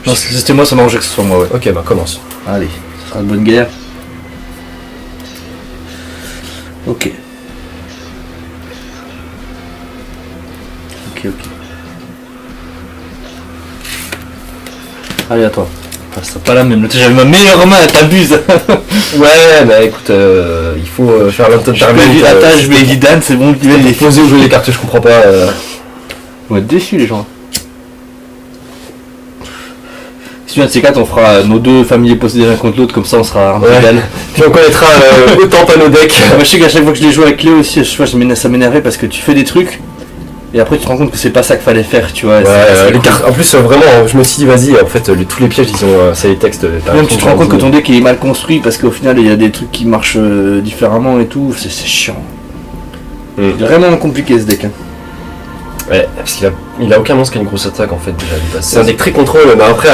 Non, c'était moi, ça m'arrangeait que ce soit moi, ouais. Ok, bah commence. Allez, ce sera de bonne guerre. Ok. Ok. Allez, à toi. Ah, c'est pas la même, j'avais ma meilleure main, t'abuses. Ouais, bah écoute, il faut faire l'interview. La tâche, je vais Vidane, c'est bon, Il va les poser ou jouer les cartes, je comprends pas. On va être déçus, les gens. Si tu viens de ces 4, on fera nos 2 familles possédées l'un contre l'autre, comme ça on sera un peu égal. Puis on connaîtra autant pas nos decks. Moi, je sais qu'à chaque fois que je les joue avec Léo aussi, ça m'énervait parce que tu fais des trucs et après tu te rends compte que c'est pas ça qu'il fallait faire, tu vois. Ouais, les cartes. En plus, vraiment, je me suis dit, vas-y, en fait, tous les pièges, ils ont. C'est les textes. Même tu te rends compte que ton deck est mal construit parce qu'au final il y a des trucs qui marchent différemment et tout, c'est chiant. C'est vraiment compliqué ce deck. Hein. Ouais, parce qu'il a aucun monstre qui a une grosse attaque en fait déjà de base. C'est un deck très contrôle, mais après,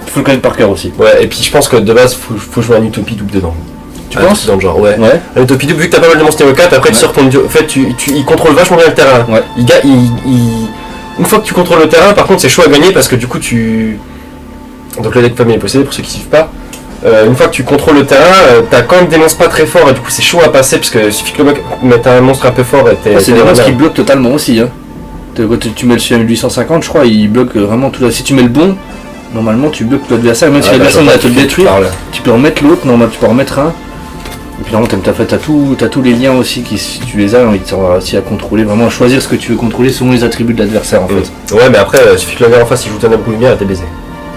faut le connaître par cœur aussi. Ouais, et puis je pense que de base, faut jouer un Utopie double dedans. Tu penses dans le genre, ouais. Un Utopie double, vu que t'as pas mal de monstres niveau 4, après tu sors ton en fait, il contrôle vachement bien le terrain. Ouais. Une fois que tu contrôles le terrain, par contre, c'est chaud à gagner parce que du coup, donc le deck famille est possédé pour ceux qui suivent pas. Une fois que tu contrôles le terrain, t'as quand même des monstres pas très forts et du coup c'est chaud à passer parce que suffit que le mec mette un monstre un peu fort et c'est des monstres qui bloquent totalement aussi. Hein. Quand tu mets le CM 850, je crois, il bloque vraiment tout là. Si tu mets le bon, normalement tu bloques l'adversaire, même si l'adversaire va te le détruire, tu peux remettre l'autre, normalement tu peux remettre un. Et puis normalement t'as tous les liens aussi qui, si tu les as, il te sera aussi à contrôler, vraiment à choisir ce que tu veux contrôler selon les attributs de l'adversaire en fait. Ouais, mais après, il suffit que le gars en face il joue Ténèbres Lumière et t'es baisé.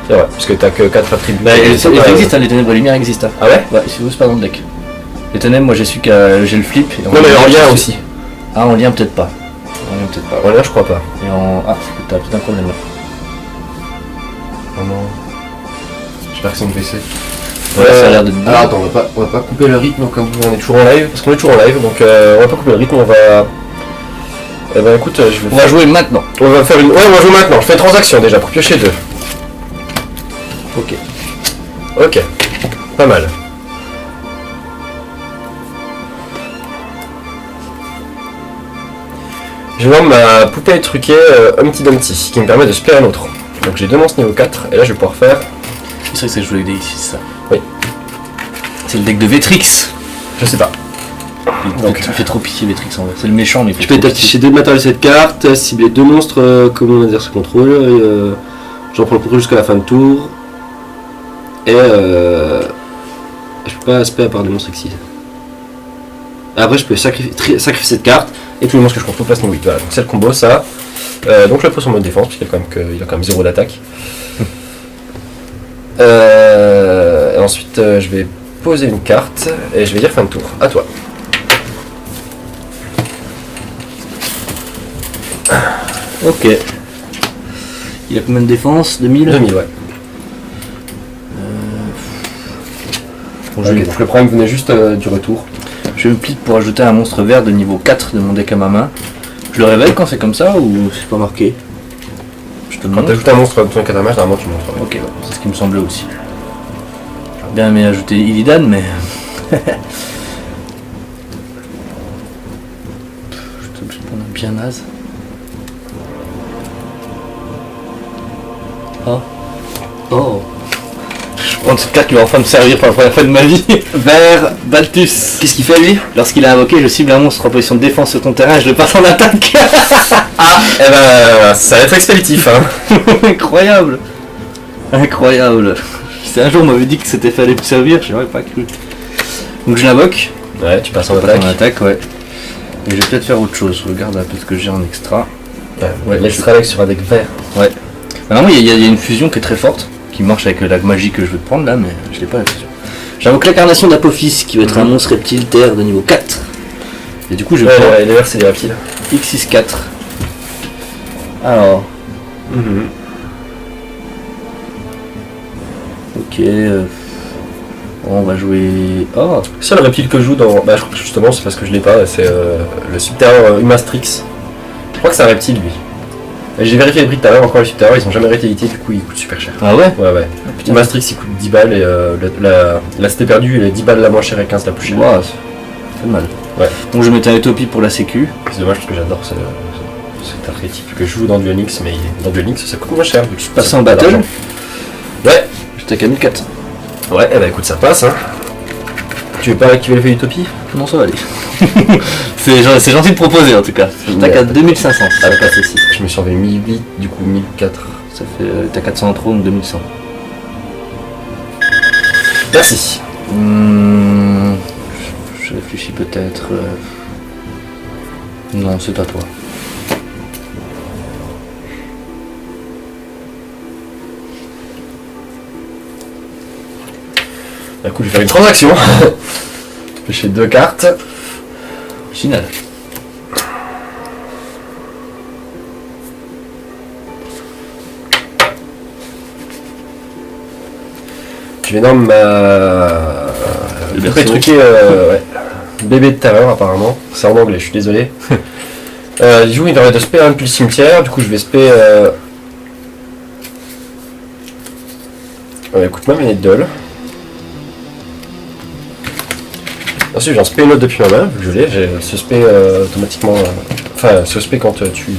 C'est vrai, parce que t'as que 4 attributs. Bah, il existe, les Ténèbres Lumière existent. Ah ouais? Ouais, si vous c'est pas dans le deck. Les Ténèbres, moi j'ai su que j'ai le flip. Non, mais en lien aussi. Ah, en lien peut-être pas. En lien, je crois pas. Et en. Ah, t'as peut-être un problème là. Oh non. J'espère que c'est mon PC. Ouais, ça a l'air de. Alors attends, on va pas couper le rythme comme on est toujours en live, parce qu'on est toujours en live, donc on va pas couper le rythme, on va. Eh ben écoute, on va jouer maintenant. On va faire une. Ouais, on va jouer maintenant. Je fais une transaction déjà pour piocher 2. Ok. Pas mal. Je vais vendre ma poupée truquée Humpty Dumpty qui me permet de spare un autre. Donc j'ai 2 monstres niveau 4 et là je vais pouvoir faire. C'est vrai que c'est joué avec des X6 ça. Oui. C'est le deck de Vetrix. Je sais pas. Donc tu fais trop pitié Vetrix en vrai. C'est le méchant mais tu peux afficher 2 matériaux de cette carte, cibler 2 monstres comme on a dire ce contrôle. J'en prends le contrôle jusqu'à la fin de tour. Et je peux pas aspect à part des monstres X6. Après je peux sacrifier cette carte et tous les monstres que je contrôle passent niveau 8. Voilà, donc c'est le combo ça. Donc je le pose en mode défense puisqu'il a quand même 0 d'attaque. Et ensuite je vais poser une carte et je vais dire fin de tour. À toi. Ok. Il a combien de défense? 2000 2000 ouais. Donc le problème venait juste du retour. Je me plie pour ajouter un monstre vert de niveau 4 de mon deck à ma main. Je le révèle quand c'est comme ça ou c'est pas marqué? Quand tu ajoutes un monstre dans ton catamage, normalement tu montres. Ok, c'est ce qui me semblait aussi. J'aurais bien aimé ajouter Illidan, mais. Je suis obligé de prendre un bien naze. Oh. Je prends cette carte qui va enfin me servir pour la première fois de ma vie. Vert Balthus. Qu'est-ce qu'il fait lui? Lorsqu'il a invoqué, je cible un monstre en position de défense sur ton terrain et je le passe en attaque. Ah, eh ben, ça va être expéditif, hein. Incroyable. Si un jour on m'avait dit que c'était fallait me servir, j'aurais pas cru. Donc je l'invoque. Ouais, tu passes en attaque. Ouais. Et je vais peut-être faire autre chose. Je regarde un peu ce que j'ai en extra. Ouais, l'extra avec sur un deck vert. Ouais. Normalement il y a une fusion qui est très forte, qui marche avec la magie que je veux te prendre là, mais je l'ai pas la fusion. J'invoque l'incarnation d'Apophis qui va être un monstre reptile terre de niveau 4. Et du coup je prends les verts c'est des reptiles. X64. Alors. Ok. On va jouer. Oh. Le seul reptile que je joue dans. Bah je crois que justement c'est parce que je l'ai pas, c'est le Subterror Humastrix. Je crois que c'est un reptile lui. J'ai vérifié les prix tout à l'heure, encore les Subterror, ils sont jamais réutilité, du coup ils coûtent super cher. Ah ouais? Ouais. Humastrix il coûte 10 balles et la cité perdue elle est 10 balles la moins chère et 15 la plus chère. Wow, ça fait mal. Ouais. Donc je mettais un Utopie pour la sécu. C'est dommage parce que j'adore cet archétype que je joue dans Duel Links, mais dans Duel Links ça coûte moins cher. Passer en battle. Ouais. J'étais qu'à 1004. Ouais, eh bah écoute, ça passe, hein. Tu veux pas activer l'effet Utopie? Non, ça va aller. c'est gentil de proposer en tout cas. T'as qu'à 2500, ça va passer aussi. Je me suis enlevé 1008, du coup 1004. Ça fait. T'as 400 en trop, donc 2100. Merci. Je réfléchis peut-être. Non, c'est à toi. Bah écoute, je vais faire une transaction. Je fais 2 cartes. Final. Je vais dans ma... poupée truquée, ouais. Bébé de terreur apparemment. C'est en anglais, je suis désolé. Du coup, il permet de spé un plus cimetière. Du coup, je vais spé... écoute, ma manette doll. Ensuite, j'en spé une autre depuis ma main, vu que je l'ai. J'ai ce spé automatiquement... Enfin, ce spé quand tu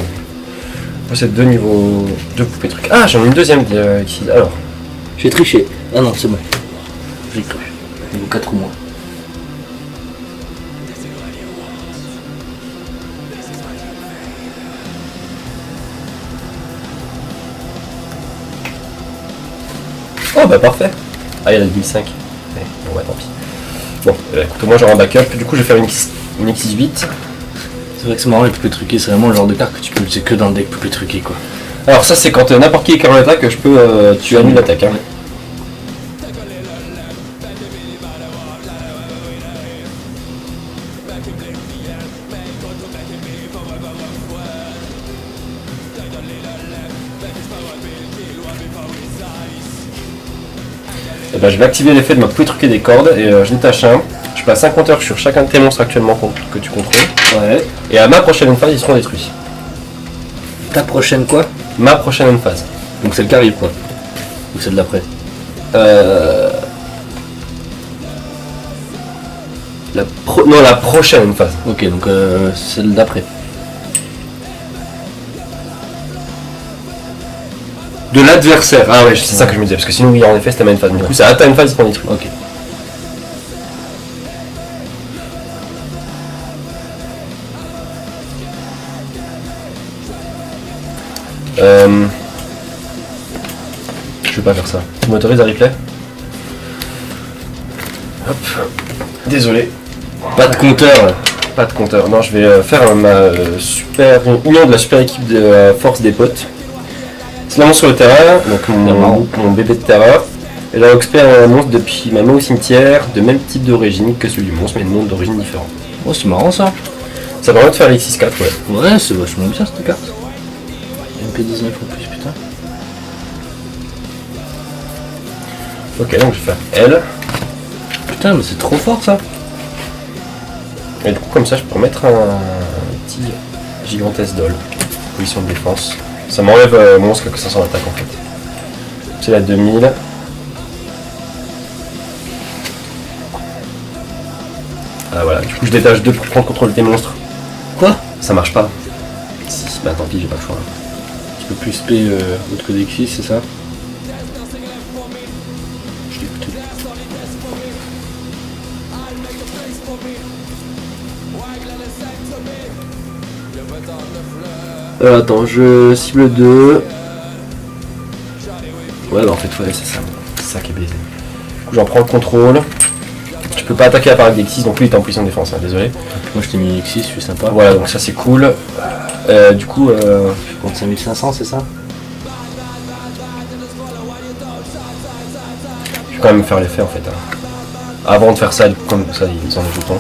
possèdes 2 niveaux... 2 poupées trucs. Ah, j'en ai une deuxième qui... Alors... J'ai triché. Ah non, c'est bon. J'ai cru. Niveau 4 ou moins. Oh bah parfait. Ah, il y a la 2005. Ouais, bon bah tant pis. Bon, écoute, moi j'aurai un backup. Du coup, je vais faire une X8. C'est vrai que c'est marrant, les poupées truquées, c'est vraiment le genre de carte que tu peux utiliser que dans le deck poupées truquées quoi. Alors ça c'est quand n'importe qui est carré l'attaque que je peux... tu annules l'attaque. Hein. Et ben, je vais activer l'effet de ma poupée truquée des cordes et je détache un. Je passe un compteur sur chacun de tes monstres actuellement que tu contrôles. Ouais. Et à ma prochaine phase, ils seront détruits. Ta prochaine quoi? Ma prochaine phase. Donc celle qui arrive quoi? Ou celle d'après? Non, la prochaine phase. Ok, donc celle d'après. De l'adversaire. Ah ouais, c'est ça que je me disais, parce que sinon, oui, en effet, c'était ma une phase. Du coup, ça atteint une phase, il prend des trucs. Ok. Je vais pas faire ça. Tu m'autorises à replay? Hop. Désolé. Pas de compteur. Pas de compteur. Non, je vais faire ma super union de la super équipe de force des potes. C'est la monstre sur le terrain, donc mon bébé de terreur. Et là, expert un monstre depuis ma main au cimetière, de même type d'origine que celui du monstre, mais de monde d'origine différent. Oh, c'est marrant ça. Ça permet de faire les 6-4, ouais. Ouais, c'est vachement bien cette carte. MP19 en plus, putain. Ok, donc je vais faire L. Putain, mais c'est trop fort ça. Et du coup, comme ça, je peux remettre un petit gigantesque doll. Position de défense. Ça m'enlève monstre que 500 d'attaque en fait. C'est la 2000. Ah voilà, du coup je détache 2 pour prendre contrôle des monstres. Quoi? Ça marche pas. Si, bah tant pis, j'ai pas le choix. Tu peux plus spé autre que Dexis, c'est ça? Je l'ai écouté. Attends, je cible 2. Ouais, bah en fait, ouais, c'est ça. C'est ça qui est baisé. Du coup, j'en prends le contrôle. Je peux pas attaquer à part avec Dexis, donc lui il est en position de défense, hein, désolé. Moi je t'ai mis X6, je suis sympa. Voilà, donc ça c'est cool. Du coup, je compte 5500, c'est ça? Je vais quand même faire l'effet en fait. Hein. Avant de faire ça, comme ça, ils ont les jetons.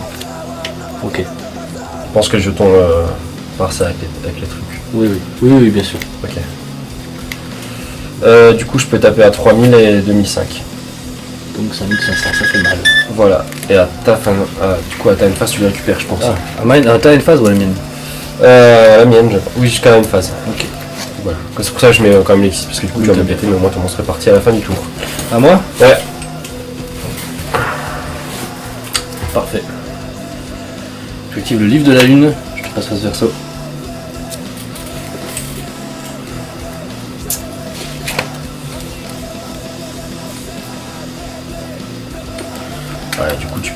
Ok. Je pense que le jeton part ça avec les trucs. Oui, bien sûr. Ok. Du coup, je peux taper à 3000 et 2005. Donc 5500, ça fait mal. Voilà. Et à ta fin, du coup, à ta une phase, tu le récupères, je pense. T'as une phase ou la mienne? La mienne, oui, jusqu'à une phase. Ok. Voilà. C'est pour ça que je mets quand même l'exis, parce que du coup, tu vas me péter, mais au moins ton monstre est parti à la fin du tour. À moi? Ouais. Parfait. J'active le livre de la lune, je te passe face verso.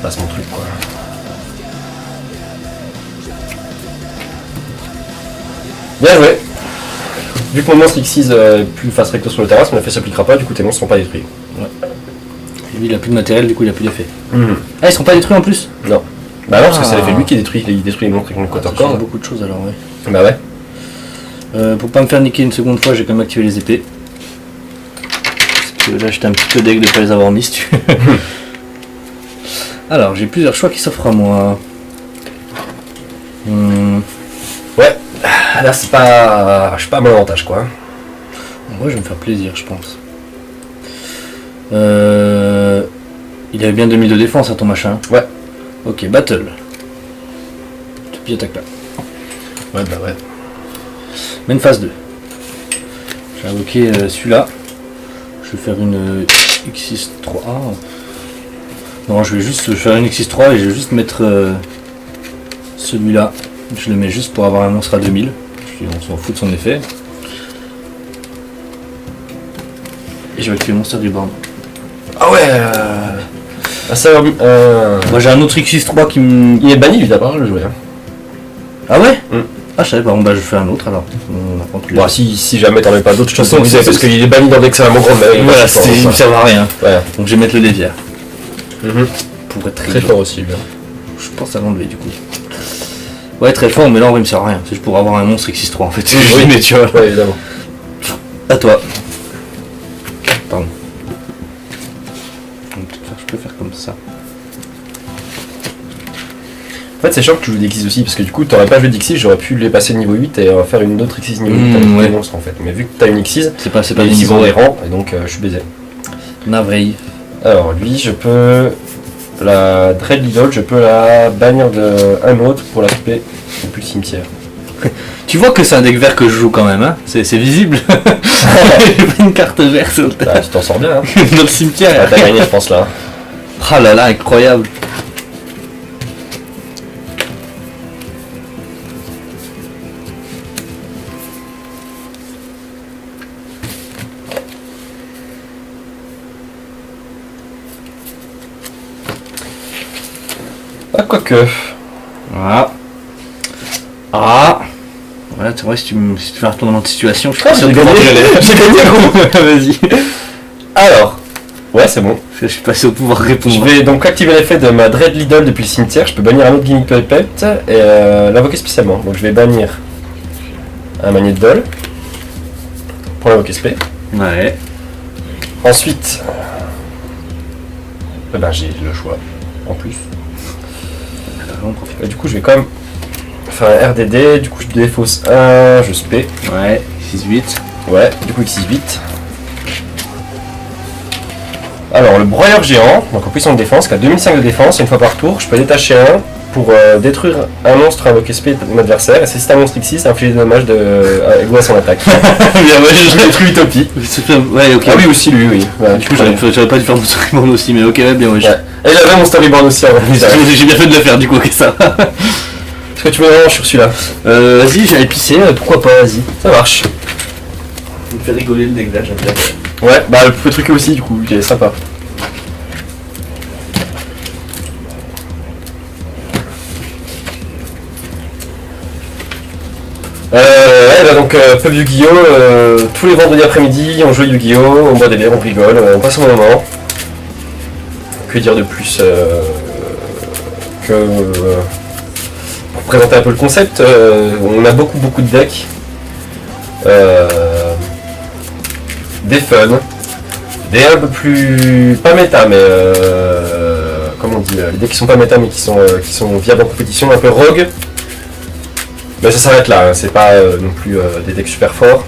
passe mon truc quoi. Bien joué. Vu que mon monstre X6 est plus fast recto sur le terrain, mon effet s'appliquera pas, du coup tes monstres sont pas détruits. Ouais. Lui il a plus de matériel, du coup il a plus d'effet. Ah ils sont pas détruits en plus? Non. Bah non, parce que c'est l'effet lui qui détruit, il détruit les monstres avec le quarter core. Beaucoup de choses alors ouais. Bah ouais. Pour pas me faire niquer une seconde fois, j'ai quand même activé les épées. Parce que là j'étais un petit peu deg de pas les avoir mis si tu veux. Alors j'ai plusieurs choix qui s'offrent à moi. Ouais. Là c'est pas. Je suis pas à mon avantage quoi. Moi je vais me faire plaisir je pense. Il avait bien 2000 de défense à ton machin. Ouais. Ok, battle. Puis attaque là. Ouais bah ouais. Main phase 2. J'ai invoqué celui-là. Je vais faire une X6-3. Non, je vais juste faire une X6-3 et je vais juste mettre celui-là. Je le mets juste pour avoir un monstre à 2000. On s'en fout de son effet. Et je vais activer le monstre du board. Ah ouais ça, Moi j'ai un autre X6-3 qui me... Il est banni lui d'abord le jouer. Hein. Ah ouais Ah je savais pas, bon, bah je fais un autre alors. Bon si jamais t'en mets pas d'autres, je te De toute façon, sens parce qu'il est banni dans l'extrêmement grande mail. Voilà, il ne sert à rien. Ouais. Donc je vais mettre le déviaire. Pour être très fort aussi bien. Je pense à l'enlever du coup. Ouais très fort mais là en vrai il me sert à rien. C'est juste pour avoir un monstre X6-3 en fait. Oui mais tu vois. Ouais évidemment. À toi. Pardon. Je peux faire comme ça. En fait c'est chiant que tu joues d'X6 aussi parce que du coup t'aurais pas joué d'X6, j'aurais pu les passer niveau 8 et faire une autre X6 niveau 8 avec des monstres en fait. Mais vu que t'as une X6, c'est pas des niveaux errants et donc je suis baisé. Navré. Alors lui je peux la Dread Lidl, je peux la bannir de un autre pour la couper depuis le cimetière. Tu vois que c'est un deck vert que je joue quand même, hein. C'est visible. J'ai pris une carte verte sur le terrain. Bah, tu t'en sors bien hein. Dans le cimetière. Ah, t'as gagné je pense là. Ah là là, incroyable. Ah quoique. Voilà. Ah. Voilà, c'est vrai, si tu fais un retournement de situation, je crois que j'ai gagné. J'ai gagné. Vas-y. Alors. Ouais c'est bon. Je suis passé au pouvoir répondre. Je vais donc activer l'effet de ma Dread Lidl depuis le cimetière, je peux bannir un autre Gimmick Puppet et l'invoquer spécialement. Donc je vais bannir un Magnet de Dol pour l'invoquer spé. Ouais. Ensuite, ben j'ai le choix en plus. Et du coup je vais quand même faire un RDD, du coup je défausse 1, je spé. Ouais, 6-8. Ouais, du coup X6-8. Alors le broyeur géant, donc en puissance de défense, qui a 2005 de défense, une fois par tour, je peux détacher un pour détruire un monstre invoqué spé de mon adversaire, et si c'est un monstre X6, infliger des dommages égaux à son attaque. Bien, ouais, je détruis Utopie. Ouais, ok. Ah oui aussi lui, oui. Ouais, du coup j'aurais pas dû faire mon storyboard aussi, mais ok, ouais, bien, ouais. Et j'avais mon storyboard aussi en vrai. J'ai bien fait de le faire du coup, ok ça. Est-ce que tu veux vraiment sur celui-là? Vas-y, j'allais pisser, pourquoi pas, vas-y. Ça marche. Ça me fait rigoler le deck là, j'aime bien. Ouais, bah le petit truc aussi du coup, il est sympa. Ouais, bah donc Pub Yu-Gi-Oh! Tous les vendredis après-midi, on joue à Yu-Gi-Oh! On boit des bières, on rigole, on passe un bon moment. Que dire de plus que pour présenter un peu le concept, on a beaucoup de decks. Des fun, des un peu plus pas méta mais comment on dit, les decks qui sont pas méta mais qui sont viables en compétition, un peu rogue. Mais ça s'arrête là, hein. C'est pas non plus des decks super forts.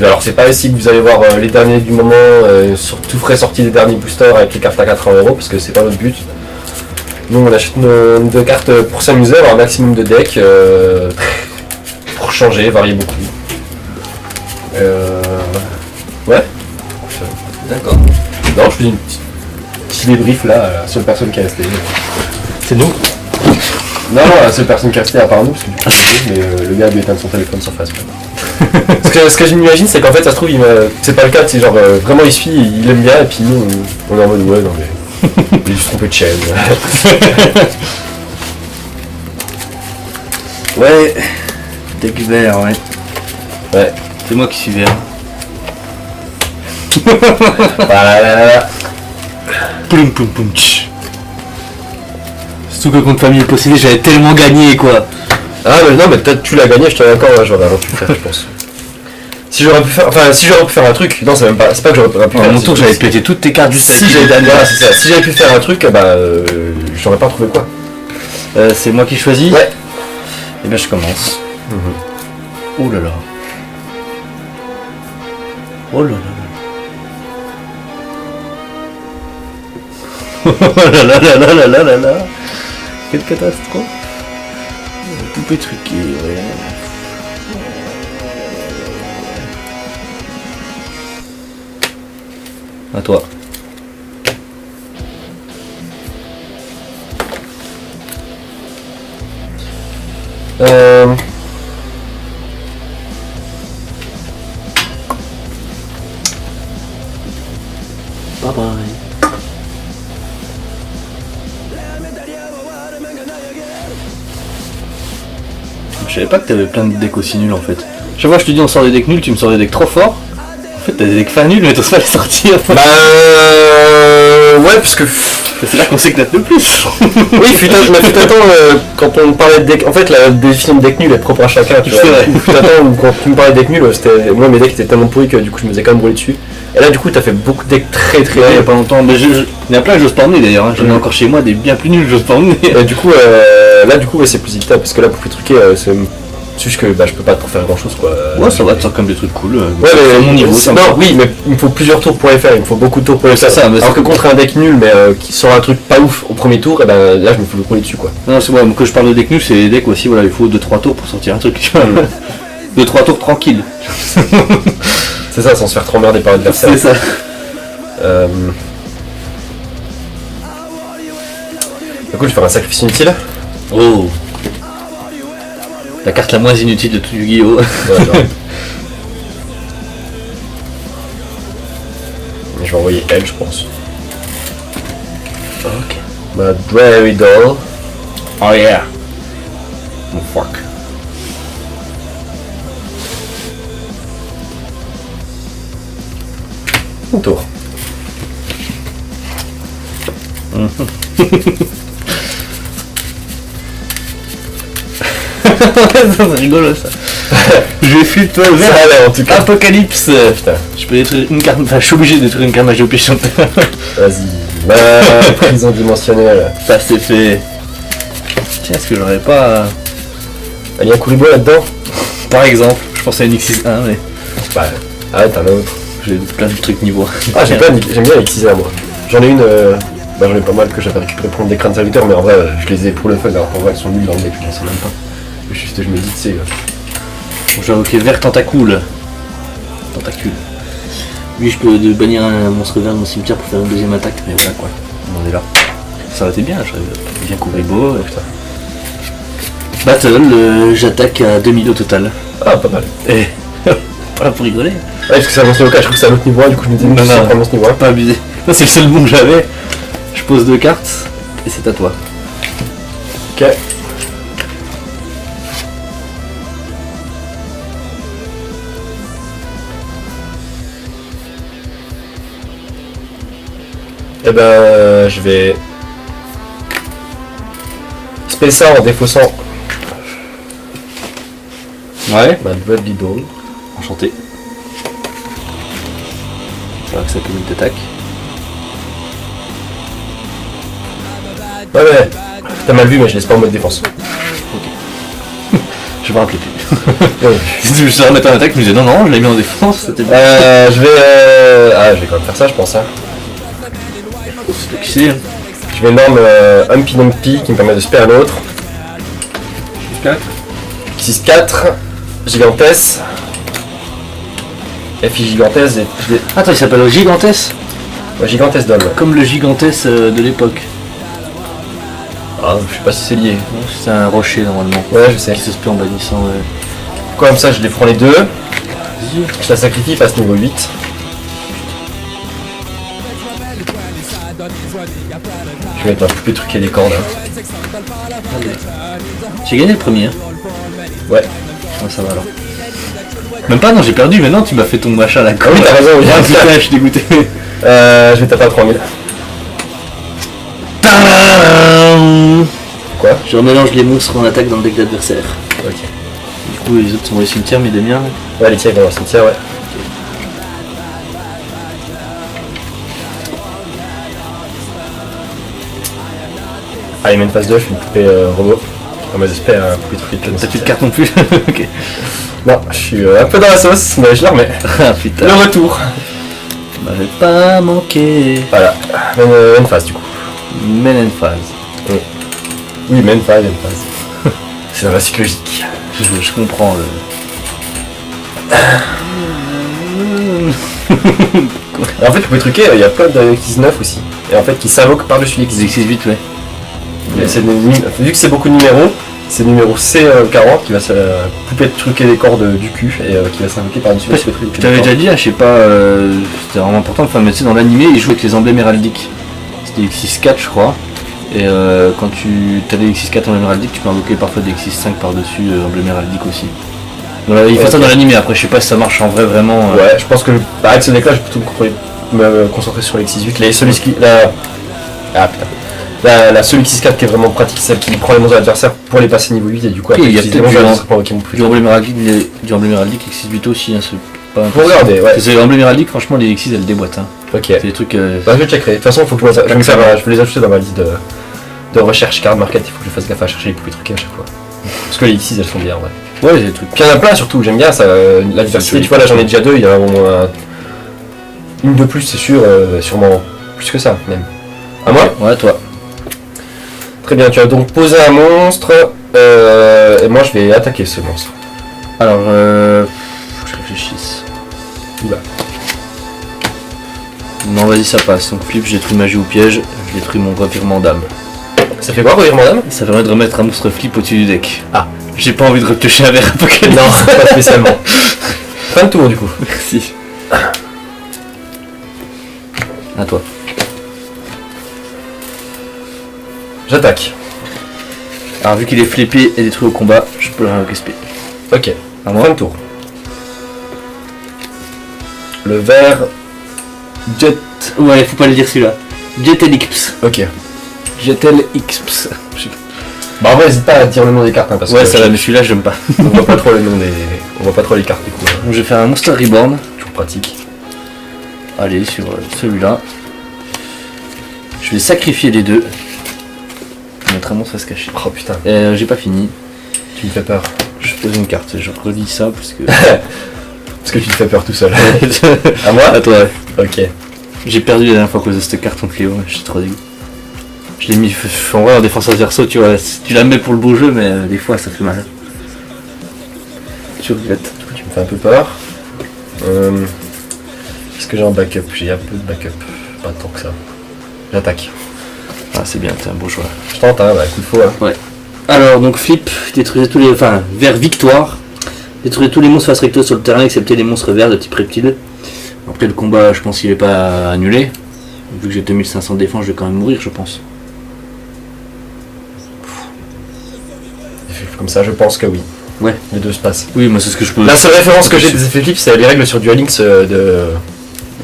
Alors c'est pas ici que vous allez voir les derniers du moment, tout frais sortis des derniers boosters avec les cartes à 80 € parce que c'est pas notre but. Nous on achète nos 2 cartes pour s'amuser, avoir un maximum de decks pour changer, varier beaucoup. Ouais. D'accord. Non, je fais une petit débrief là, la seule personne qui a resté. C'est nous? Non, la seule personne qui a resté à part nous, parce que du coup, mais le gars a dû éteindre son téléphone sur Facebook. Ce que je m'imagine, c'est qu'en fait, ça se trouve, c'est pas le cas, c'est genre vraiment il suffit, il aime bien, et puis nous, on est en mode ouais, non mais. J'ai juste trompé de chaîne. Ouais. Deck vert, ouais. Ouais. C'est moi qui suis vert. Voilà. Poum poum poum tch. Surtout que contre famille possédée, j'avais tellement gagné quoi. Ah mais non mais peut-être tu l'as gagné, je te l'ai encore, ouais, j'aurais rien pu faire je pense. Si j'aurais pu faire un truc, non c'est pas que j'aurais pu faire. À mon tour j'avais pété toutes tes cartes du si j'avais voilà, c'est ça. Si j'avais pu faire un truc, j'aurais pas trouvé quoi. C'est moi qui choisis. Ouais. Et bien je commence. Oh là là. Oh là là. Oh là là là là là là là là. Quelle catastrophe. Poupée truquée, ouais. À toi. Bye bye. Je savais pas que t'avais plein de decks aussi nuls en fait. Chaque fois que je te dis on sort des decks nuls, tu me sors des decks trop forts. En fait t'as des decks fin nuls mais t'oses pas les sortir. Ouais parce que... C'est là qu'on s'éclate le plus. Oui, fut un temps, quand on parlait de deck, en fait la définition de deck nul est propre à chacun, tu vois. C'est vrai. Fut un temps où quand tu me parlais de deck nul, moi mes decks étaient tellement pourris que du coup je me faisais quand même rouler dessus. Et là du coup t'as fait beaucoup de decks très très Ouais, il y a nuls. pas longtemps, mais il y en a plein que j'ose pas emmener d'ailleurs, hein. J'en ai encore chez moi des bien plus nuls que j'ose pas emmener. Et du coup, là du coup ouais, c'est plus équitable parce que là pour plus truquer, c'est juste que je peux pas trop faire grand chose quoi. Ouais ça va, te sort comme des trucs cool. Ouais mais mon niveau, ça me non va. oui mais il me faut plusieurs tours pour les faire, il me faut beaucoup de tours pour les faire. ça, mais alors c'est- que contre un deck nul mais qui sort un truc pas ouf au premier tour, et ben là je me fais le rouler dessus quoi. Non, c'est moi, quand je parle de deck nuls, c'est des decks aussi, voilà, il faut 2-3 tours pour sortir un truc. 2-3 tours tranquille. C'est ça, sans se faire trop emmerder par l'adversaire. C'est ça. Du coup je vais faire un sacrifice inutile. Oh. La carte la moins inutile de tout Yu-Gi-Oh! Je vais envoyer elle je pense. Ok. Bah very dull. Oh yeah. Oh fuck. Un tour. C'est rigolo ça. Je vais fuir toi Ça vers a l'air en tout cas. Apocalypse. Putain. Je peux détruire une carte, enfin je suis obligé de détruire une carte magie au pigeon. Vas-y. Bah, prison dimensionnelle. Ça c'est fait. Tiens, est-ce que j'aurais pas. Il y a un Kuribo là-dedans. Par exemple, je pensais à une X6-1 mais Bah, arrête un autre. j'ai plein de trucs niveau. Ah, j'aime bien les Xyzers moi. J'en ai une, bah j'en ai pas mal que j'avais récupéré pour des crânes serviteurs, mais en vrai, je les ai pour le fun, alors qu'en vrai, elles sont nulles dans le deck, je n'en sais même pas. Juste, je me dis, tu sais. Bon, j'ai invoqué vert tentacule. Tentacule. Lui, je peux bannir un monstre vert dans mon cimetière pour faire une deuxième attaque, mais voilà quoi. On en est là. Ça aurait été bien, j'aurais bien Kuribo. Putain. Battle, j'attaque à 2000 au total. Ah, pas mal. Et pas là pour rigoler. Ouais, parce que c'est un monstre local, je trouve que c'est un autre niveau 1, du coup je me dis, Non, c'est non. pas un monstre niveau 1. Pas abusé. Non, c'est le seul bon que j'avais. Je pose 2 cartes et c'est à toi. Ok. Et ben, je vais spell ça en défaussant Ouais. ma Bloody Dawn. Enchanté. Ça va que ça peut une attaque. Ouais, t'as mal vu, mais je laisse pas en mode défense. Je me rappelais plus. Ouais. Si tu veux se remettre en attaque, je me disais non, non, je l'ai mis en défense, c'était bien. Je vais quand même faire ça, je pense. Hein. C'est toi qui sais. Hein. Je vais norme Humpy Dumpy qui me permet de spare un autre. 6-4, Gigantesse. FI Gigantesse et. Attends, il s'appelle Gigantesse. Ouais, Gigantesse Dome. Comme le Gigantesse de l'époque. Ah, je sais pas si c'est lié. C'est un rocher normalement. Ouais, je sais. Qui se spé en bannissant. Ouais. Comme ça, je les prends les deux. Je la sacrifie, passe niveau 8. Je vais mettre ma poupée truquée des cordes. J'ai gagné le premier. Ouais. Ça va alors. Même pas, non, j'ai perdu, mais non, tu m'as fait ton machin là. Ah oui, t'as raison, oui. Ah putain, je suis dégoûté. Je vais taper à 3000. Quoi? Je remélange les monstres en attaque dans le deck d'adversaire. Ok. Du coup, les autres sont dans les cimetières, mais les miens. Ouais, les tiens ils vont dans le cimetière, ouais. Allez, main phase 2, je fais une poupée robot. On m'a espéré un poupée truquée. T'as plus de cartes non plus. Ok. Non, je suis un peu dans la sauce, mais je la remets. Ah putain. Le retour. Tu m'avais pas manqué. Voilà, main phase du coup. Men and phase. Oui, main phase. C'est dans la suite logique. Je comprends le. Et en fait, poupée truquée, il y a plein de X9 aussi. Et en fait, qui s'invoquent par-dessus les Ils existent vite, ouais. Vu que c'est beaucoup de numéros, c'est le numéro C40 qui va se poupée truquer les cordes du cul et qui va s'invoquer par-dessus les trucs. Je t'avais déjà dit, je sais pas, c'était vraiment important, enfin, mais tu sais, dans l'animé, ils jouent avec les emblèmes héraldiques. C'était X64, je crois. Et quand tu as des X64 emblèmes héraldiques, tu peux invoquer parfois des X5 par-dessus emblèmes héraldiques aussi. Donc, il fait ça dans l'animé, après, je sais pas si ça marche en vrai vraiment. Ouais, je pense que avec ce deck-là, je vais plutôt me concentrer sur les X8. La seule X4 qui est vraiment pratique, celle qui prend les monstres adversaires pour les passer niveau 8 et du coup il y a peut-être du emblème héraldique X8 aussi, hein, c'est pas faut regarder, ouais. C'est l'emblème héraldique, franchement les X6 elles déboîtent. Hein. Ok. C'est des trucs. Bah, je vais checkerai. De toute façon, faut que je vais les ajouter dans ma liste de recherche card market, il faut que je fasse gaffe à chercher les poupées truquées à chaque fois. Parce que les X6 elles sont bien, ouais. Ouais, des trucs. Puis il y en a plein surtout, j'aime bien ça, la diversité, tu vois là j'en ai déjà deux, il y en a au moins une de plus c'est sûr, sûrement plus que ça même. À moi? Ouais, toi. Très bien, tu as donc posé un monstre, et moi je vais attaquer ce monstre. Alors, faut que je réfléchisse. Oula. Non, vas-y, ça passe. Donc, flip, je détruis magie ou piège, je détruis mon revirement d'âme. Ça fait quoi, revirement d'âme? Ça permet de remettre un monstre flip au-dessus du deck. Ah. J'ai pas envie de repiocher un verre à Pokémon. Non, pas spécialement. Fin de tour du coup. Merci. À toi. J'attaque. Alors, vu qu'il est flippé et détruit au combat, je peux le réinvoquer SP. Ok. À moi. Fin de tour. Le vert. Jet. Ouais, faut pas le dire celui-là. Jetelix. Ok. Jetelix. Bah en vrai, n'hésite pas à dire le nom des cartes hein, parce ouais, que ça va, mais celui-là j'aime pas. on voit pas trop le nom des. On voit pas trop les cartes du coup. Hein. Donc je vais faire un Monster Reborn. Toujours pratique. Allez, sur celui-là. Je vais sacrifier les deux. Je vais mettre un monstre à se cacher. Oh putain. J'ai pas fini. Tu me fais peur. Je pose une carte, je relis ça parce que. Parce que tu te fais peur tout seul. À moi? À toi, ouais. Ok. J'ai perdu la dernière fois à cause de cette carte contre Léo, je suis trop dégoûté. Je l'ai mis en vrai en défense adverso, tu vois, tu la mets pour le beau jeu, mais des fois ça fait mal. Tu regrettes. Du coup, tu me fais un peu peur. Est-ce que j'ai un backup? J'ai un peu de backup. Pas tant que ça. J'attaque. Ah, c'est bien, t'es un beau joueur. Je tente, hein, bah, coup de faux. Hein. Ouais. Alors, donc flip, détruisez tous les. Enfin, vers victoire. Détruisez tous les monstres face recto sur le terrain, excepté les monstres verts de type reptile. Après le combat, je pense qu'il est pas annulé. Vu que j'ai 2500 de défense, je vais quand même mourir, je pense. Comme ça, je pense que oui. Ouais. Les deux se passent. Oui, moi c'est ce que je peux. La seule référence que j'ai des effets flips, c'est les règles sur Duel Links de.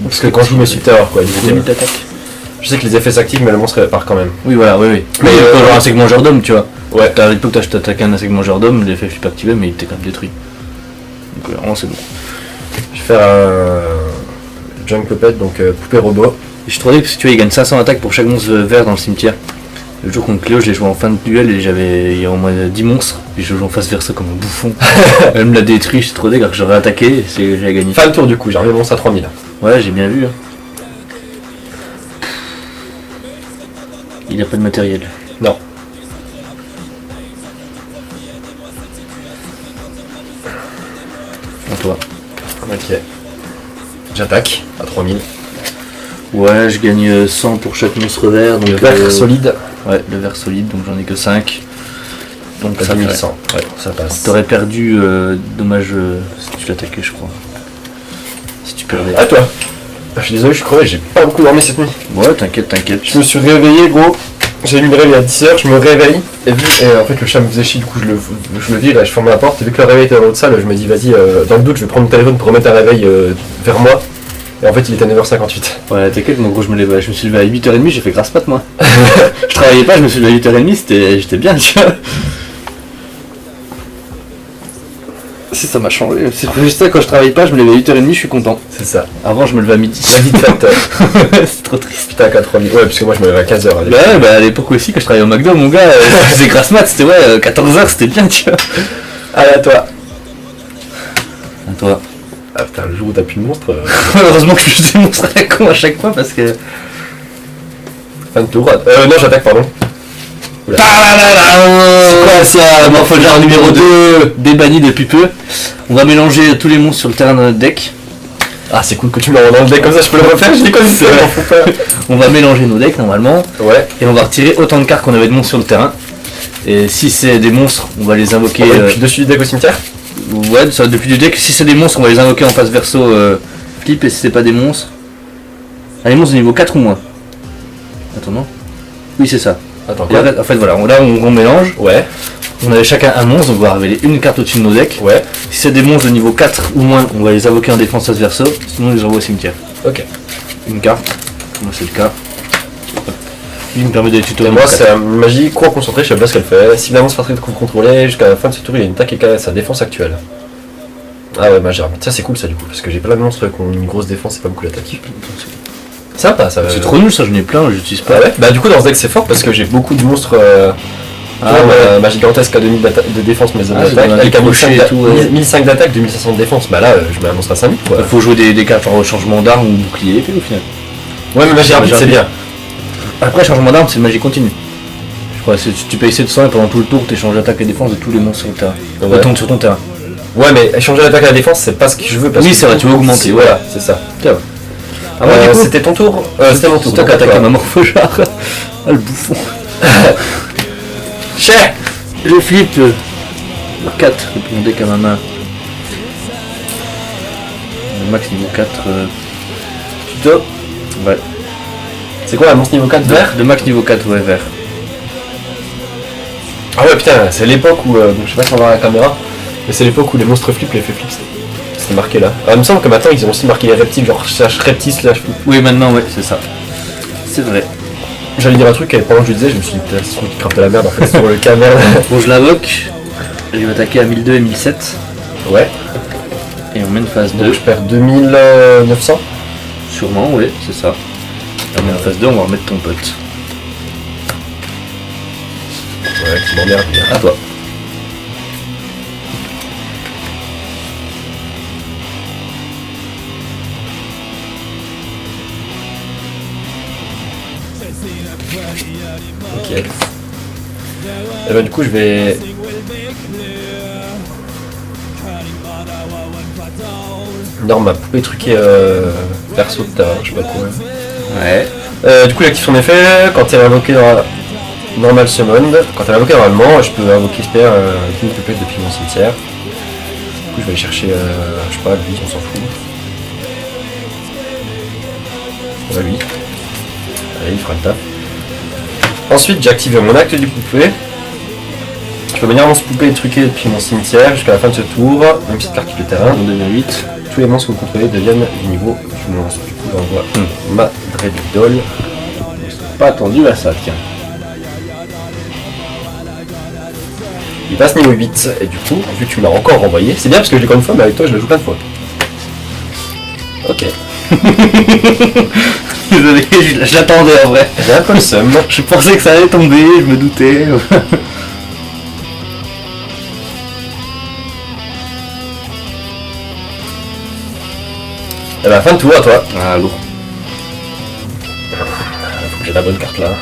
Parce que quand je joue mes Terror, quoi. Je sais que les effets s'activent, mais le monstre part quand même. Oui, voilà, oui. Mais genre un segment d'homme, tu vois. Ouais. À l'époque, t'as attaqué un segment d'homme, l'effet flip activé, mais il était quand même détruit. Donc vraiment, c'est bon. Je vais faire un. Junk Puppet, donc poupée robot. Et je trouvais que tu vois, il gagne 500 attaques pour chaque monstre vert dans le cimetière. Le jour contre Cléo, je l'ai joué en fin de duel et il y a au moins 10 monstres. Et je joue en face versa comme un bouffon. Elle me l'a détruit, j'étais trop dégueu, que j'aurais attaqué et j'ai gagné. Fin de tour du coup, j'ai remis le monstre à 3000. Ouais, j'ai bien vu. Hein. Il a pas de matériel. Non. À toi. Ok. J'attaque à 3000. Ouais, je gagne 100 pour chaque monstre vert. Donc le vert solide. Ouais, le vert solide, donc j'en ai que 5. Donc ça 1100. Ouais, ça passe. T'aurais perdu, dommage si tu l'attaquais, je crois. Si tu perdais. À toi. Je suis désolé, je suis crevé, j'ai pas beaucoup dormi cette nuit. Ouais, t'inquiète. Je me suis réveillé, gros. j'ai mis le réveil à 10h, je me réveille, et en fait le chat me faisait chier, du coup je le vire et je ferme la porte, et vu que le réveil était dans l'autre salle, je me dis vas-y, dans le doute je vais prendre mon téléphone pour remettre un réveil vers moi, et en fait il était 9h58. Ouais, t'inquiète, mon gros, je me suis levé à 8h30, j'ai fait grasse mat moi. Je travaillais pas, je me suis levé à 8h30, j'étais bien, tu vois. Si ça m'a changé, c'est juste ça, quand je travaille pas, je me lève à 8h30, je suis content. C'est ça. Avant je me levais à midi. La vie de facteur. C'est trop triste. Putain, à 4h. Ouais, parce que moi je me levais à 15h. Bah à l'époque aussi, quand je travaillais au McDo, mon gars, je faisais grasse mat, c'était 14h, c'était bien, tu vois. Allez, à toi. À toi. Ah putain, le jour où t'as plus de monstre. Heureusement que je démontre à la con à chaque fois parce que. Fin de tour. Non, j'attaque, pardon. C'est quoi ça? Morphogère numéro 2, débanni depuis peu. On va mélanger tous les monstres sur le terrain de notre deck. Ah, c'est cool que tu me l'envoies dans le deck comme ça, je peux le refaire, je l'ai connu, On va mélanger nos decks normalement. Ouais. Et on va retirer autant de cartes qu'on avait de monstres sur le terrain. Et si c'est des monstres, on va les invoquer. Depuis dessus du deck au cimetière. Ouais, ça depuis du deck. Si c'est des monstres, on va les invoquer en face verso flip. Et si c'est pas des monstres. Ah, les monstres de niveau 4 ou moins. Attends, non. Oui, c'est ça. Attends, quoi? En fait, voilà, là on mélange. Ouais. On avait chacun un monstre, donc on va révéler une carte au-dessus de nos decks. Ouais. Si c'est des monstres de niveau 4 ou moins, on va les invoquer en défense face verso. Sinon, on les envoie au cimetière. Ok. Une carte. Moi, c'est le cas. Il me permet de tutorer. Moi, c'est une magie court concentré, je sais pas ce qu'elle fait. Si la monstre patrie contrôlée, jusqu'à la fin de ce tour, il a une attaque égale à sa défense actuelle. Ah ouais, magie rapide. Ça, c'est cool, ça, du coup, parce que j'ai plein de monstres qui ont une grosse défense et pas beaucoup d'attaque. Sympa, ça va. C'est trop nul, ça, j'en ai plein, j'utilise pas. Ah ouais. Bah, du coup, dans ce deck, c'est fort parce que j'ai beaucoup de monstres. Ma gigantesque a 2000 de défense, mais d'attaque. Elle a 1005 d'attaque, 2500 de défense. Bah là, je mets un monstre à 5000 quoi. Il faut jouer des cartes genre changement d'arme ou bouclier épée au final. Ouais, mais magie rapide, c'est bien. Après, changement d'arme, c'est magie continue. Je crois que tu payes 700 et pendant tout le tour, tu échanges l'attaque et défense de tous les monstres sur le terrain. Ouais. Sur ton terrain. Ouais, mais échanger l'attaque à la défense, c'est pas ce que je veux. Parce oui, que c'est vrai, tu veux augmenter. Voilà, c'est ça. Tiens. Ah, moi, du coup, c'était ton tour. C'était mon tour. C'est toi qui attaqué ma morphogère. Ah, le bouffon. Cher. Je flippe 4 depuis mon deck à ma main. Le max niveau 4. Tuto. Ouais. C'est quoi la monstre niveau 4 vert? Le max niveau 4, ouais, vert. Ah ouais, putain, c'est l'époque où. Je sais pas si on va voir la caméra, mais c'est l'époque où les monstres flip, les effets flip, c'était marqué là. Alors, il me semble que maintenant ils ont aussi marqué les reptiles, genre reptiles slash flip. Oui, maintenant, ouais, c'est ça. C'est vrai. J'allais dire un truc et pendant que je le disais, je me suis dit, putain, c'est ce truc qui crame de la merde en fait, c'est pour le cas merde. Bon, je l'invoque. Je vais attaquer à 1002 et 1007. Ouais. Et on mène phase 2. Donc je perds 2900. Sûrement, oui, c'est ça. On mène phase 2, on va remettre ton pote. Ouais, qui m'emmerde. À toi. Ok. Et bah du coup je vais... Non, ma poupée truquée perso de terrain, je sais pas quoi. Ouais. Du coup il active son effet quand elle est invoquée dans normal summon. Quand elle est invoquée normalement, je peux invoquer Spare King Puppet depuis mon cimetière. Du coup je vais aller chercher, je sais pas, lui, on s'en fout. Ouais, lui. Allez, il fera le taf. Ensuite, j'ai activé mon acte du poupée. Je peux venir mon poupée truqué depuis mon cimetière jusqu'à la fin de ce tour. Même petite carte qui le terrain. On devient 8. Tous les monstres que vous contrôlez deviennent du niveau du monstre. Du coup, j'envoie ma Dreaddoll. Pas attendu à ça, tiens. Il passe niveau 8. Et du coup, vu que tu me l'as encore renvoyé, c'est bien parce que je l'ai encore une fois, mais avec toi, je le joue plein de fois. Ok. Désolé, je l'attendais en vrai. J'ai un peu le seum. Je pensais que ça allait tomber, je me doutais. Et bah, fin de tour à toi. Ah, lourd. Faut que j'ai la bonne carte là.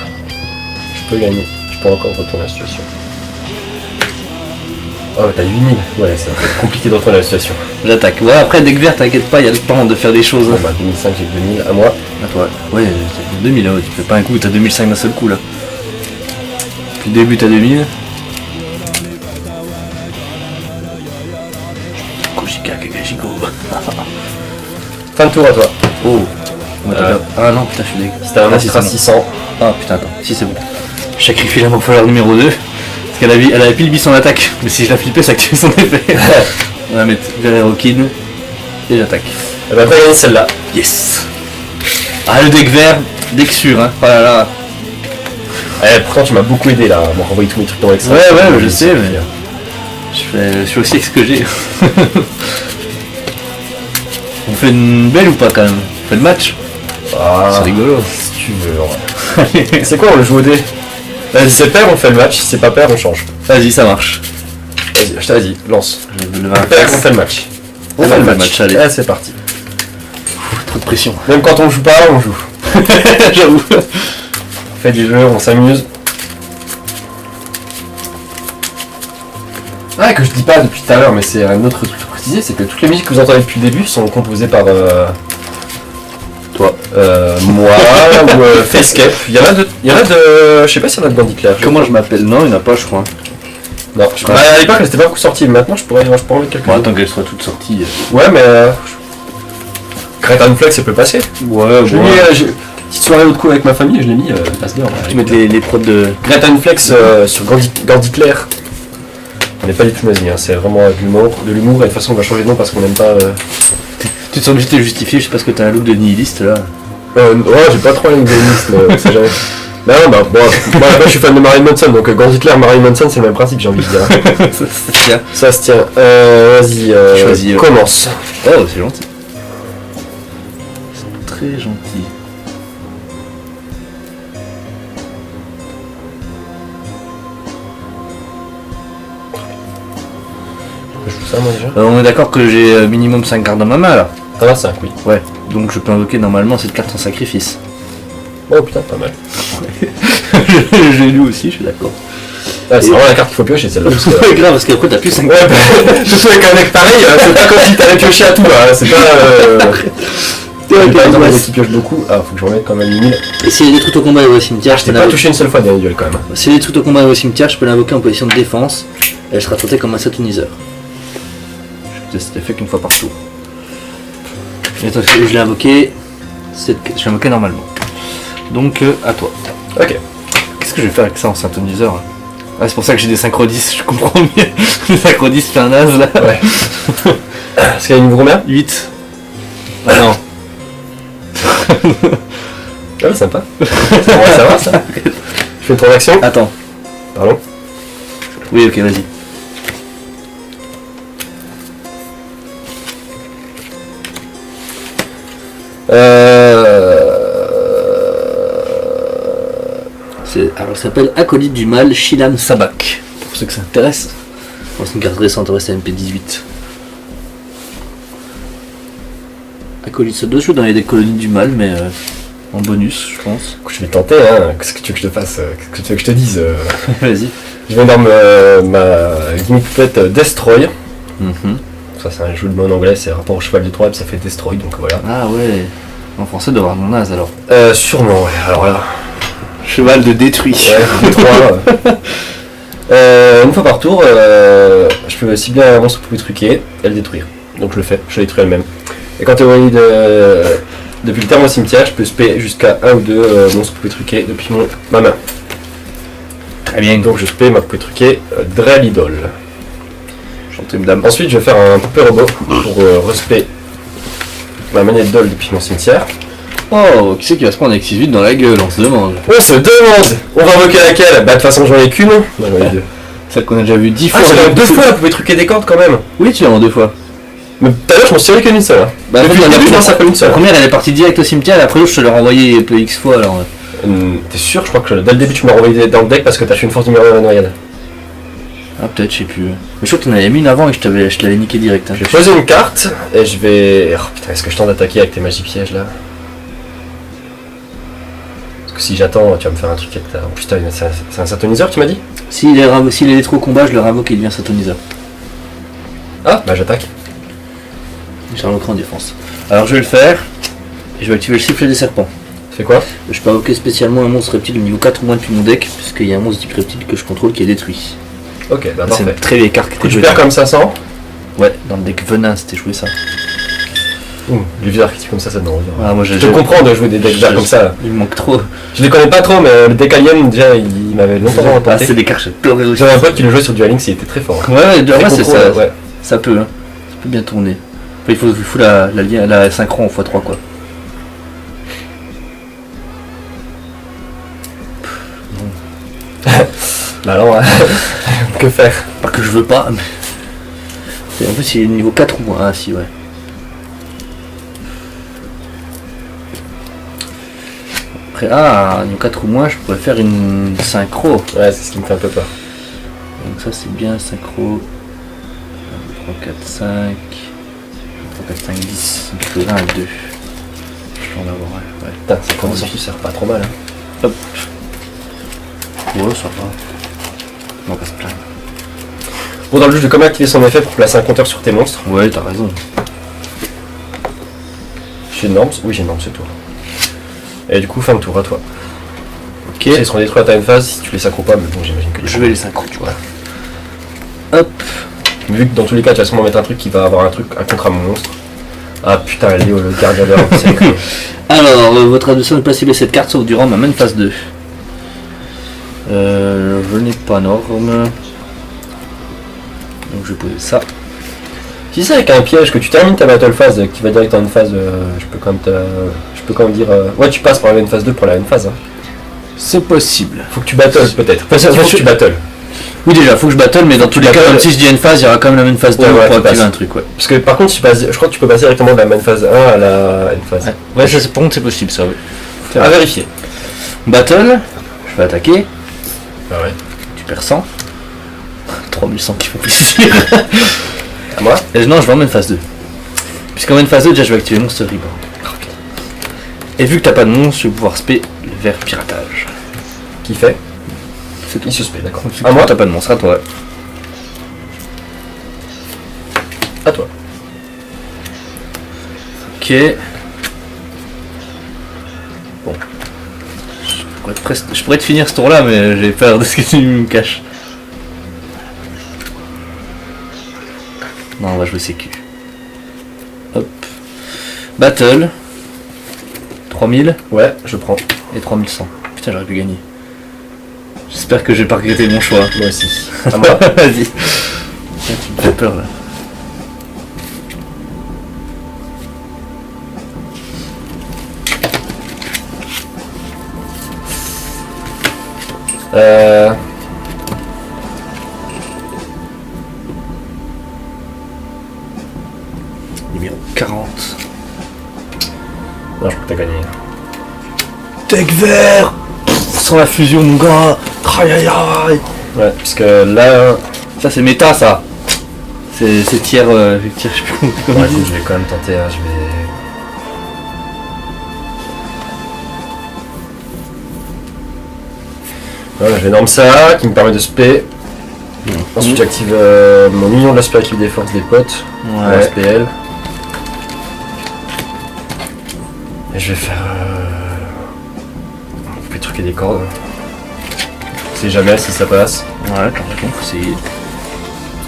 Je peux gagner. Je peux encore retourner la situation. Oh, t'as 8000. Ouais, c'est un peu compliqué de retourner la situation. J'attaque. Ouais, après, deck vert, t'inquiète pas, il y a le temps de faire des choses. Bon, bah, 2005, j'ai 2000 à moi. À toi. Ouais, c'est 2000 là, tu fais pas un coup, t'as 2005 d'un seul coup là. Puis le début, t'as 2000. Kojika, Kagashiko. Fin de tour à toi. Oh. Ah non, putain, je suis deg. C'était un monstre à 600. Ah putain, attends, si c'est bon. Je sacrifie la morphologue numéro 2. Parce elle avait pile bis en attaque. Mais si je la flippais, ça active son effet. On va mettre Véréroquine. Et j'attaque. Elle va pas gagner celle-là. Yes. Ah, le deck vert, deck sûr, hein. Oh là là. Pourtant tu m'as beaucoup aidé là, à m'envoyer tous mes trucs dans Excel. Ouais, je sais, mais... Je suis aussi avec ce que j'ai. On fait une belle ou pas quand même? On fait le match? Ah, c'est rigolo. Si tu veux, ouais. C'est quoi, on le joue au dé? Vas-y, c'est pair, on fait le match. Si c'est pas pair, on change. Vas-y, ça marche. Vas-y, lance. Le pair, on fait le match. On fait le match, allez. Ah, c'est parti. Trop de pression. Même quand on joue pas, on joue. J'avoue. On fait des jeux, on s'amuse. Ah, que je dis pas depuis tout à l'heure, mais c'est un autre truc à préciser, c'est que toutes les musiques que vous entendez depuis le début sont composées par toi, moi ou Facescape. Il y en a de, je sais pas s'il y en a de Bandit Claire. Comment je m'appelle? Non, il n'y en a pas, je crois. Non, à l'époque elle était pas beaucoup sortie, mais maintenant je pourrais en mettre quelques. Bon, attends qu'elle soit toute sortie. Ouais, mais Gretan Flex, ça peut passer. Ouais, petite soirée haute coup avec ma famille, je l'ai mis, passe bien. Tu mets les prods de Gretan Flex sur Gandhi Claire. On n'est pas du tout nazi, hein. C'est vraiment de l'humour, et de toute façon on va changer de nom parce qu'on n'aime pas. Tu te sens obligé de justifier juste parce que t'as un look de nihiliste là? Ouais, j'ai pas trop un look de nihiliste, mais on sait jamais. Non, moi je suis fan de Marilyn Manson, donc Gandhi Claire, Marilyn Manson, c'est le même principe, j'ai envie de dire. Ça se tient. Vas-y, choisis. Commence. Oh, c'est gentil. C'est très gentil. Ça, moi, déjà. On est d'accord que j'ai minimum 5 cartes dans ma main là. T'en as 5, oui. Ouais, donc je peux invoquer normalement cette carte en sacrifice. Oh putain, pas mal. J'ai lu aussi, je suis d'accord. Ah, c'est vraiment la carte qu'il faut piocher celle-là. C'est grave parce qu'après t'as plus 5 cartes. Ouais, surtout avec un mec pareil, c'est pas comme si t'avais pioché à tout là, c'est pas. Par exemple, qui pioche beaucoup. Ah, faut que je remette quand même 1000. Et s'il y a des trucs au combat et au cimetière, je t'ai pas touché une seule fois dans les duels quand même. S'il y a des trucs au combat et au cimetière, je peux l'invoquer en position de défense. Et elle sera traitée comme un satoniseur. Je fais cet effet qu'une fois par tour. Et attends, je l'ai invoqué. Je l'ai invoqué normalement. Donc à toi. Ok. Qu'est-ce que je vais faire avec ça en syntoniseur? Ah, c'est pour ça que j'ai des synchro 10, je comprends mieux. Les synchro 10 c'est un naze là. Ouais. Est-ce qu'il y a une niveau combien? 8. Ah non. Ah sympa. Ça va ça. Je fais une transaction. Attends. Pardon. Oui, ok, vas-y. Alors, ça s'appelle Acolyte du Mal, Shilam Sabak. Pour ceux que ça intéresse. C'est une carte récente, c'est MP18. Acolyte, ça doit jouer dans les decks colonies du mal, mais en bonus, je pense. Je vais tenter, hein. Qu'est-ce que tu veux que je te fasse? Qu'est-ce que tu veux que je te dise? Vas-y. Je vais dans ma gimmick poupette Destroy. Ça, c'est un jeu de mots en anglais, c'est rapport au cheval de Troie, ça fait Destroy, donc voilà. Ah ouais. En français, doit avoir mon naze alors. Sûrement, ouais. Alors là. Cheval de détruit. Ouais, Détroit. Une fois par tour, je peux cibler un monstre poupée truqué et le détruire. Donc je le fais, je la détruis elle-même. Et quand tu es envoyé depuis le terme au cimetière, je peux spé jusqu'à 1 ou 2 monstres poupées truqués depuis ma main. Très bien. Donc je spé ma poupée truquée Drell Idol. Chantez madame. Ensuite je vais faire un poupée robot pour respect ma manette d'ol depuis mon cimetière. Oh, qui c'est qui va se prendre avec 6-8 dans la gueule? On se demande. On se demande. On va invoquer laquelle? Bah de toute façon j'en ai qu'une. Non, j'en ai deux. Celle qu'on a déjà vu 10 fois. Ah, c'est 2 fois, elle pouvait truquer des cordes quand même. Oui, tu l'as en 2 fois. Mais tout à l'heure je m'en suis tiré qu'une seule. Hein. Bah, depuis le début, ça qu'une seule. La première elle est partie direct au cimetière, et après l'autre je te l'ai renvoyé peu X fois alors. T'es sûr? Je crois que dès le début tu m'as renvoyé dans le deck parce que t'as fait une force numéro 1 à la noyade. Ah peut-être, je sais plus. Mais je crois que t'en avais mis une avant et je te l'avais niqué direct. Hein. Je vais choisir une carte et je vais... Oh putain, est-ce que je tente d'attaquer avec tes magies pièges là? Parce que si j'attends, tu vas me faire un truc avec ta... Oh putain, c'est un satoniseur tu m'as dit? S'il est trop au combat, je le réinvoque et il devient satoniseur. Ah bah j'attaque. J'ai un en défense. Alors je vais le faire. Et je vais activer le sifflet des serpents. Tu fais quoi? Je peux invoquer spécialement un monstre reptile au niveau 4 ou moins depuis mon deck, puisqu'il y a un monstre type reptile que je contrôle qui est détruit. Ok, bah c'est parfait. une très vieille carte. Tu perds comme ça 100? Ouais, dans le deck venin c'était joué ça. Les vieux archétypes comme ça me revient. Ah, moi, je comprends de jouer des decks verts comme ça. Il me manque trop. Je les connais pas trop, mais le deck Alien, déjà, il m'avait longtemps tenté. Ah, c'est des cartes, j'adorais. J'avais un pote qui le jouait sur Duel Links, il était très fort. Ouais, c'est ça. Ouais. Ça peut, hein. Ça peut bien tourner. Enfin, il faut la synchro en x3, quoi. Bah non, que faire? Pas que je veux pas, mais... En plus, il est niveau 4 ou moins. Ah, si, ouais. Après, niveau 4 ou moins, je pourrais faire une synchro. Ouais, c'est ce qui me fait un peu peur. Donc ça, c'est bien, synchro. 1, 2, 3, 4, 5... 3, 4, 5, 10. Il faut 1 à 2. Je peux en avoir un, ouais. Putain, ça commence en plus, ça sert pas trop mal. Hein. Hop. Ouais, ça va. On va pas se plaindre. Bon, dans le jeu, je vais quand même activer son effet pour placer un compteur sur tes monstres. Ouais, t'as raison. J'ai une norme? Oui, j'ai une norme, c'est toi. Et du coup, fin de tour à toi. Ok. Ils seront détruits à ta une phase si tu les synchro pas, mais bon, j'imagine que je vais les synchro, tu vois. Hop. Mais vu que dans tous les cas, tu vas sûrement mettre un truc qui va avoir un contre à mon monstre. Ah putain, Léo, le gardien d'heure, c'est écrit. Alors, votre adversaire ne peut pas cible cette carte sauf durant ma main phase 2. Je n'ai pas norme. Donc je vais poser ça. Si c'est avec un piège que tu termines ta battle phase qui va direct en une phase, je peux quand même dire. Ouais, tu passes par la phase 2 pour la phase. Hein. C'est possible. Faut que tu battles peut-être. Faut que tu battles. Oui, déjà, faut que je battle, mais dans tous les cas, même si je dis une phase, il y aura quand même la main phase 2 pour activer un truc. Ouais. Parce que par contre, je crois que tu peux passer directement de la main phase 1 à la phase. Ouais, ça, par contre, c'est possible ça. Oui. À vérifier. Battle, je vais attaquer. Ah ouais. Tu perds 100. 3100 qui font plaisir. À moi? Et non, je vais en main phase 2. Puisqu'en main phase 2, déjà, je vais activer Monster Reborn. Okay. Et vu que t'as pas de monstre, je vais pouvoir spé le vert piratage. Qui fait? C'est tout. Il suspect, d'accord. À moi, t'as pas de monstre, à toi. À toi. Ok. Bon. Je pourrais te finir ce tour là, mais j'ai peur de ce que tu me caches. Non, on va jouer sécu. Hop. Battle. 3000. Ouais, je prends. Et 3100. Putain, j'aurais pu gagner. J'espère que j'ai pas regretté mon choix. Moi aussi. À moi. Vas-y. Tu me fais peur là. Numéro 40. Non, je crois que t'as gagné. Deck vert. Sans la fusion, mon gars. Aïe aïe aïe. Ouais, puisque là... Ça c'est méta, ça. C'est tiers, je sais plus comment ouais, je vais quand même tenter, hein, je vais... Voilà, je vais norme ça, qui me permet de spé. Ensuite j'active mon union de la spirituelle des forces des potes. Ouais. SPL. Et je vais faire... On peut truquer des cordes. On sait jamais si ça passe. Ouais, t'as raison, faut essayer.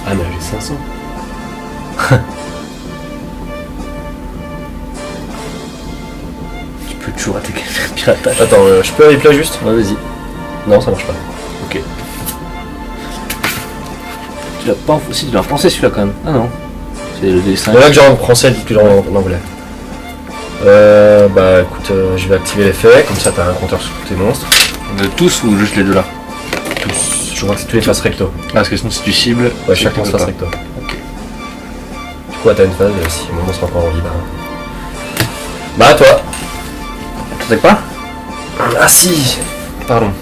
Ah mais j'ai 500. Tu peux toujours attaquer le piratage. Attends, je peux replay juste? Ouais, vas-y. Non, ça marche pas. Ok. Tu l'as pas... Si, tu l'as pensé celui-là quand même. Ah non. C'est le D5. Là que genre en français, dit que genre en anglais. Bah écoute, je vais activer l'effet, comme ça t'as un compteur sur tous tes monstres. De tous ou juste les deux là? Tous. Je vois que c'est tous les faces recto. Ah, parce que sinon si tu cibles... Ouais, chaque monstre face recto. Ok. Du coup, t'as une phase, si mon monstre est encore en vie, bah à toi. T'attaques pas? Ah si. Pardon.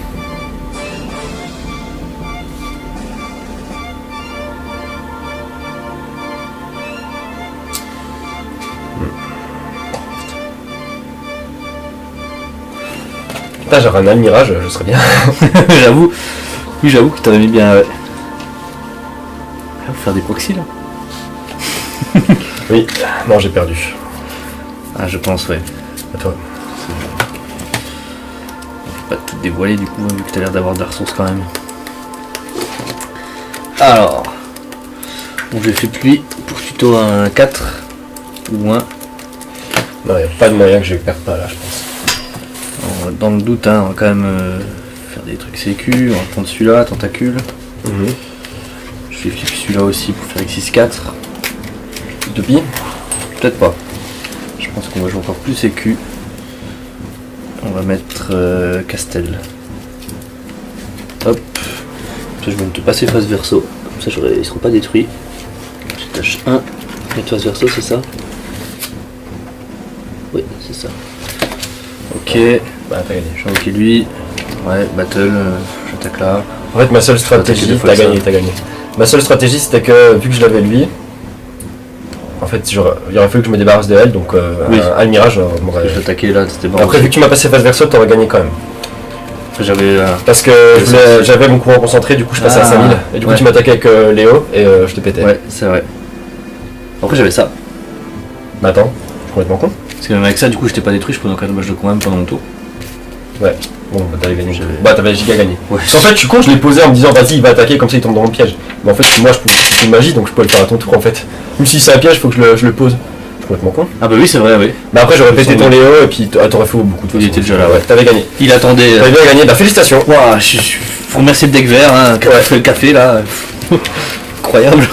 Putain, j'aurais un admirage, je serais bien. J'avoue. Oui, j'avoue que t'aurais mis bien... Ouais. Faut faire des proxys là. Oui. Non, j'ai perdu. Ah, je pense, ouais. À toi. On peut pas tout dévoiler du coup, vu que t'as l'air d'avoir de la ressource quand même. Alors... Bon, j'ai fait pluie pour tuto un 4 ou un. Non, il n'y a pas de moyen que je perde pas là, je pense. Dans le doute, hein, on va quand même faire des trucs sécu. On va prendre celui-là, tentacule. Je vais flipper celui-là aussi pour faire X6-4. Utopie? Peut-être pas. Je pense qu'on va jouer encore plus sécu. On va mettre Castel. Hop. Je vais te passer face verso. Comme ça, ils ne seront pas détruits. Je tâche 1. Mettre face verso, c'est ça? Oui, c'est ça. Ok. Bah, t'as gagné. Je ok lui. Ouais, battle, j'attaque là. En fait, ma seule stratégie, t'as gagné. Ma seule stratégie, c'était que vu que je l'avais lui, en fait, il aurait fallu que je me débarrasse de elle, donc un mirage m'aurait. Je attaqué là, c'était bon. Après, vu que tu m'as passé face verso, t'aurais gagné quand même. J'avais. Parce que j'avais mon courant concentré, du coup je passais à 5000, et du coup tu m'attaquais avec Léo, et je te pétais. Ouais, c'est vrai. Après, j'avais ça. Bah attends, je suis complètement con. Parce que même avec ça, du coup, j'étais pas détruit, je prenais aucun dommage de combat même pendant mon tour. Ouais, bon, bah t'avais gagné. T'avais giga gagné. Ouais. En fait, je suis con, je l'ai posé en me disant vas-y, il va attaquer, comme ça il tombe dans mon piège. Mais en fait, moi c'est une magie, donc je peux le faire à ton tour en fait. Même si c'est un piège, faut que je le pose. Je suis complètement con. Ah bah oui, c'est vrai, oui. Bah après, j'aurais pété ton Léo, et puis t'aurais fait beaucoup de choses. Il était déjà là, ouais. T'avais gagné. Il attendait. T'avais bien gagné, bah félicitations. Faut remercier le deck vert, hein, qui a fait le café là. Incroyable.